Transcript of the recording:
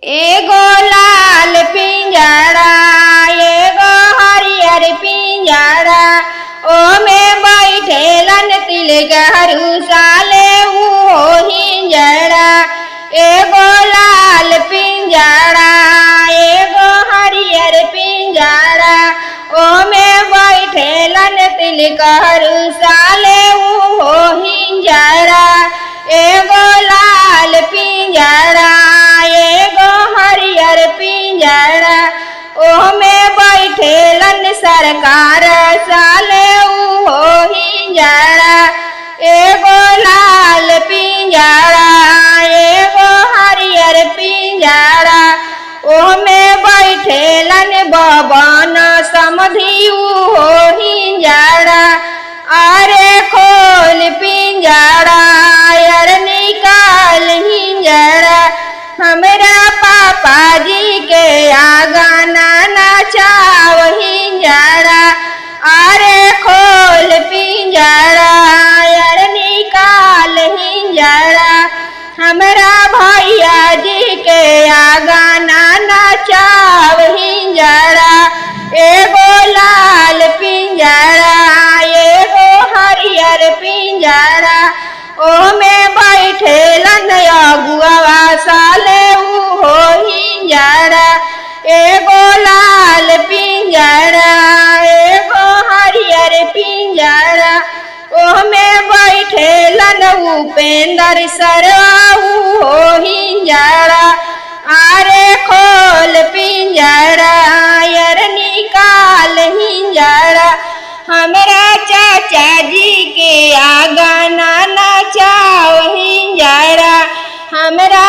एगो लाल पिंजरा एगो हरियर पिंजरा ओमे बैठेलन तिलगहरू साले उहो हिंजरा। एगो लाल पिंजरा एगो हरियर पिंजरा ओमे बैठेलन तिलगहरू साले उहो हिंजरा। एगो लाल पिंजरा एगो हरियर पिंजरा ओमे बैठेलन सरकार साले उहो हिंजरा। एगो लाल पिंजरा एगो हरियर पिंजरा ओमे बैठेलन बबन समधी उहो हिंजरा। अरे खोल पिंजरा यार निकाल हिंजरा हमरा पापा जी के आगा नाना चाव हिंजरा। अरे खोल पिंजरा यार निकाल हिंजरा हमरा भैया जी के आगा नाना चाव हिंजरा। एगो लाल पिंजरा एगो हरियर पिंजरा ओमे बैठेलन अगुआ साले उहो हिंजरा। एगो लाल पिंजरा एगो हरियर पिंजरा ओमे बैठेलन उपेंद्र सरवा उहो हिंजरा। अरे खोल पिंजरा यार निकाल हिंजरा हमरा चाचा जी के आगा नाना चाव हिंजरा हमरा